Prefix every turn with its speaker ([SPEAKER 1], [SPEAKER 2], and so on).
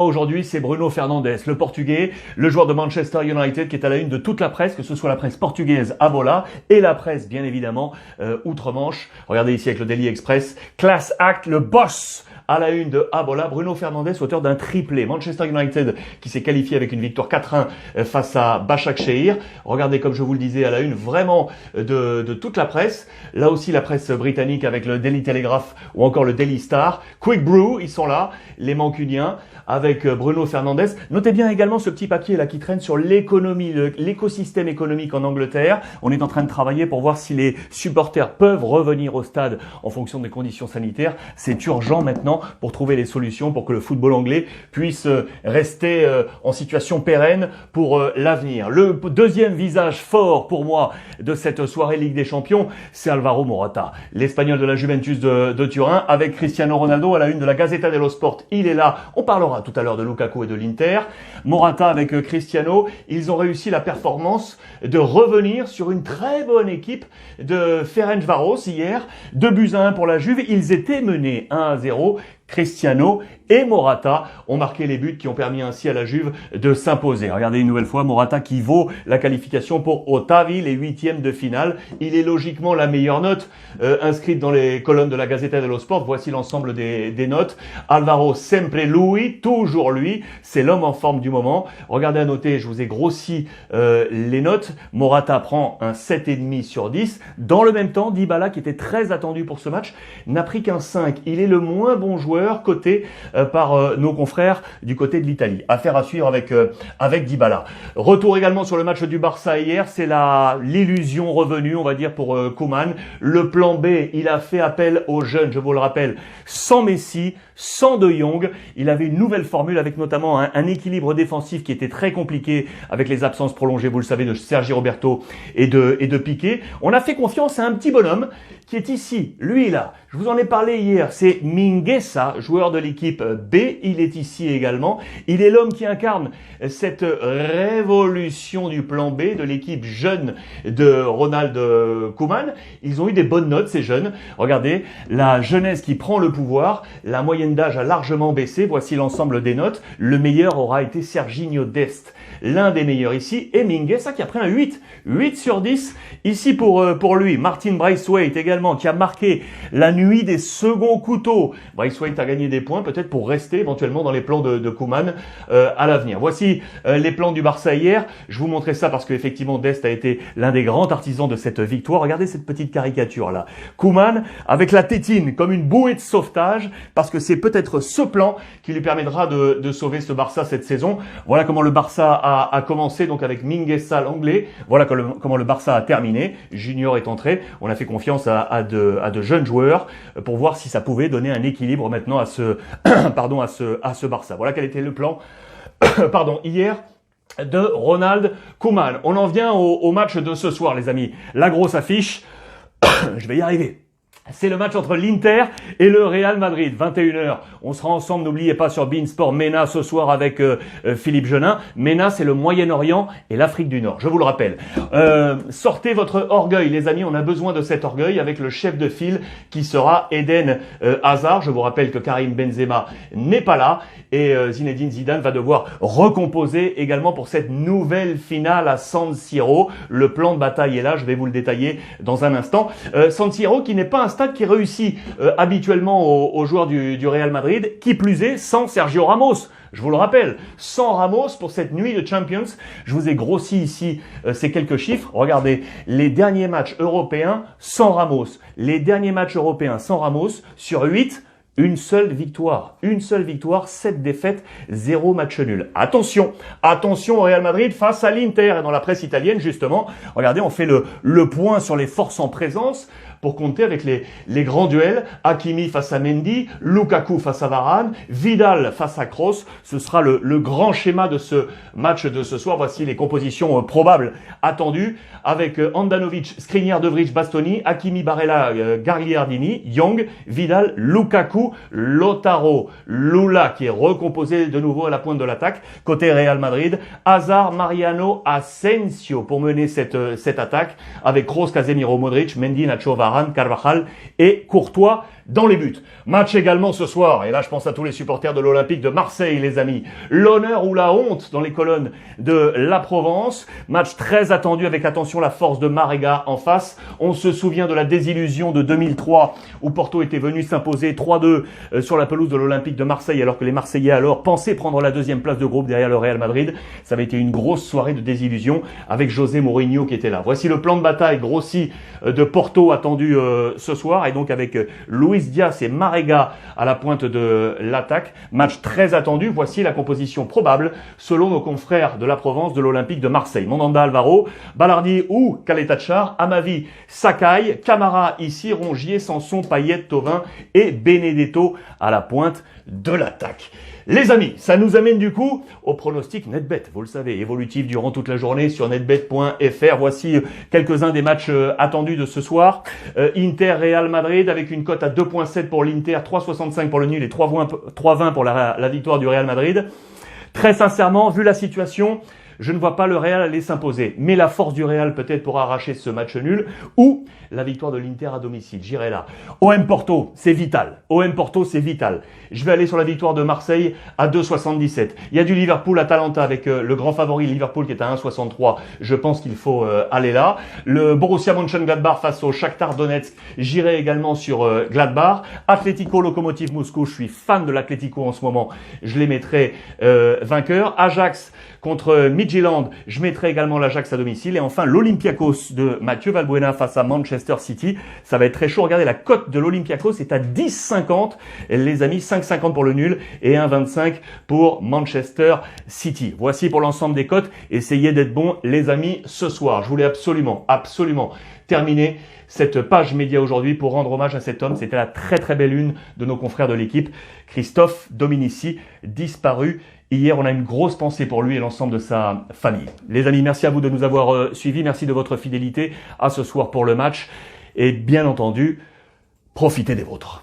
[SPEAKER 1] Aujourd'hui, c'est Bruno Fernandes, le Portugais, le joueur de Manchester United qui est à la une de toute la presse, que ce soit la presse portugaise à Bola et la presse, bien évidemment, outre-Manche. Regardez ici avec le Daily Express. Class Act, le boss à la une de Abola, Bruno Fernandes, auteur d'un triplé. Manchester United qui s'est qualifié avec une victoire 4-1 face à Başakşehir. Regardez, comme je vous le disais, à la une vraiment de toute la presse. Là aussi, la presse britannique avec le Daily Telegraph ou encore le Daily Star. Quick Brew, ils sont là, les Mancuniens, avec Bruno Fernandes. Notez bien également ce petit papier là qui traîne sur l'économie, l'écosystème économique en Angleterre. On est en train de travailler pour voir si les supporters peuvent revenir au stade en fonction des conditions sanitaires. C'est urgent maintenant pour trouver les solutions pour que le football anglais puisse rester en situation pérenne pour l'avenir. Le deuxième visage fort pour moi de cette soirée Ligue des Champions, c'est Alvaro Morata, l'Espagnol de la Juventus de Turin, avec Cristiano Ronaldo à la une de la Gazzetta dello Sport. Il est là. On parlera tout à l'heure de Lukaku et de l'Inter. Morata avec Cristiano, ils ont réussi la performance de revenir sur une très bonne équipe de Ferencváros hier. 2-1 pour la Juve. Ils étaient menés 1-0. Cristiano et Morata ont marqué les buts qui ont permis ainsi à la Juve de s'imposer. Regardez une nouvelle fois Morata qui vaut la qualification pour Ottavi, les huitièmes de finale. Il est logiquement la meilleure note inscrite dans les colonnes de la Gazzetta dello Sport. Voici l'ensemble des notes. Alvaro sempre lui, toujours lui. C'est l'homme en forme du moment. Regardez à noter, je vous ai grossi les notes. Morata prend un 7,5 sur 10. Dans le même temps, Dybala, qui était très attendu pour ce match, n'a pris qu'un 5. Il est le moins bon joueur coté par nos confrères du côté de l'Italie. Affaire à suivre avec Dybala. Retour également sur le match du Barça hier, c'est l'illusion revenue, on va dire, pour Koeman. Le plan B, il a fait appel aux jeunes, je vous le rappelle, sans Messi, sans De Jong. Il avait une nouvelle formule avec notamment un équilibre défensif qui était très compliqué avec les absences prolongées, vous le savez, de Sergi Roberto et de Piqué. On a fait confiance à un petit bonhomme qui est ici, lui là. Je vous en ai parlé hier, c'est Mingueza, joueur de l'équipe B. Il est ici également. Il est l'homme qui incarne cette révolution du plan B de l'équipe jeune de Ronald Koeman. Ils ont eu des bonnes notes, ces jeunes. Regardez, la jeunesse qui prend le pouvoir. La moyenne d'âge a largement baissé. Voici l'ensemble des notes. Le meilleur aura été Serginho Dest, l'un des meilleurs ici. Et Mingueza qui a pris un 8. 8 sur 10 ici pour lui. Martin Braithwaite également qui a marqué la nuit des seconds couteaux. Braithwaite a gagné des points peut-être pour rester éventuellement dans les plans de Koeman à l'avenir. Voici les plans du Barça hier. Je vous montrais ça parce qu'effectivement Dest a été l'un des grands artisans de cette victoire. Regardez cette petite caricature là. Koeman avec la tétine comme une bouée de sauvetage parce que c'est peut-être ce plan qui lui permettra de sauver ce Barça cette saison. Voilà comment le Barça a commencé donc avec Mingueza l'anglais. Voilà comment le Barça a terminé. Junior est entré. On a fait confiance à de jeunes joueurs pour voir si ça pouvait donner un équilibre maintenant à ce Barça. Voilà quel était le plan hier de Ronald Koeman. On en vient au match de ce soir, les amis. La grosse affiche, je vais y arriver. C'est le match entre l'Inter et le Real Madrid, 21h. On sera ensemble, n'oubliez pas, sur beIN Sport MENA ce soir avec Philippe Genin. MENA, c'est le Moyen-Orient et l'Afrique du Nord, je vous le rappelle. Sortez votre orgueil, les amis, on a besoin de cet orgueil avec le chef de file qui sera Eden Hazard. Je vous rappelle que Karim Benzema n'est pas là et Zinedine Zidane va devoir recomposer également pour cette nouvelle finale à San Siro. Le plan de bataille est là, je vais vous le détailler dans un instant. San Siro qui n'est pas un stade qui réussit habituellement aux joueurs du Real Madrid, qui plus est sans Sergio Ramos. Je vous le rappelle, sans Ramos pour cette nuit de Champions. Je vous ai grossi ici ces quelques chiffres. Regardez, les derniers matchs européens sans Ramos. Les derniers matchs européens sans Ramos, sur 8, une seule victoire, 7 défaites, 0 match nul. Attention au Real Madrid face à l'Inter. Et dans la presse italienne, justement, regardez, on fait le point sur les forces en présence pour compter avec les grands duels. Hakimi face à Mendy, Lukaku face à Varane, Vidal face à Kroos. Ce sera le grand schéma de ce match de ce soir. Voici les compositions probables attendues avec Handanovic, Skriniar, De Vrij, Bastoni, Hakimi, Barella, Gagliardini, Young, Vidal, Lukaku, Lautaro, Lula qui est recomposé de nouveau à la pointe de l'attaque. Côté Real Madrid, Hazard, Mariano, Asensio pour mener cette attaque avec Kroos, Casemiro, Modric, Mendy, Nacho, Varane, Carvajal et Courtois dans les buts. Match également ce soir, et là je pense à tous les supporters de l'Olympique de Marseille, les amis. L'honneur ou la honte dans les colonnes de la Provence. Match très attendu avec, attention, la force de Marega en face. On se souvient de la désillusion de 2003 où Porto était venu s'imposer 3-2 sur la pelouse de l'Olympique de Marseille alors que les Marseillais alors pensaient prendre la deuxième place de groupe derrière le Real Madrid. Ça avait été une grosse soirée de désillusion avec José Mourinho qui était là. Voici le plan de bataille grossi de Porto attendu ce soir, et donc avec Luis Diaz et Marega à la pointe de l'attaque. Match très attendu. Voici la composition probable selon nos confrères de la Provence de l'Olympique de Marseille. Mandanda, Alvaro, Ballardi ou Caleta-Char. À ma vie, Sakai, Camara ici, Rongier, Sanson, Payet, Thauvin et Benedetto à la pointe de l'attaque. Les amis, ça nous amène du coup au pronostic NetBet, vous le savez, évolutif durant toute la journée sur netbet.fr. Voici quelques-uns des matchs attendus de ce soir. Inter Real Madrid avec une cote à 2.7 pour l'Inter, 3.65 pour le nul et 3.20 pour la victoire du Real Madrid. Très sincèrement, vu la situation, je ne vois pas le Real aller s'imposer. Mais la force du Real peut-être pour arracher ce match nul ou la victoire de l'Inter à domicile. J'irai là. OM Porto, c'est vital. OM Porto, c'est vital. Je vais aller sur la victoire de Marseille à 2,77. Il y a du Liverpool-Atalanta avec le grand favori Liverpool qui est à 1,63. Je pense qu'il faut aller là. Le Borussia Mönchengladbach face au Shakhtar Donetsk. J'irai également sur Gladbach. Atlético Lokomotiv Moscou. Je suis fan de l'Atlético en ce moment. Je les mettrai vainqueurs. Ajax contre Midtjylland, je mettrai également l'Ajax à domicile. Et enfin, l'Olympiakos de Mathieu Valbuena face à Manchester City. Ça va être très chaud. Regardez, la cote de l'Olympiakos est à 10,50. Les amis, 5,50 pour le nul et 1,25 pour Manchester City. Voici pour l'ensemble des cotes. Essayez d'être bons, les amis, ce soir. Je voulais absolument terminer cette page média aujourd'hui pour rendre hommage à cet homme. C'était la très belle une de nos confrères de l'équipe, Christophe Dominici, disparu hier. On a une grosse pensée pour lui et l'ensemble de sa famille. Les amis, merci à vous de nous avoir suivis. Merci de votre fidélité à ce soir pour le match. Et bien entendu, profitez des vôtres.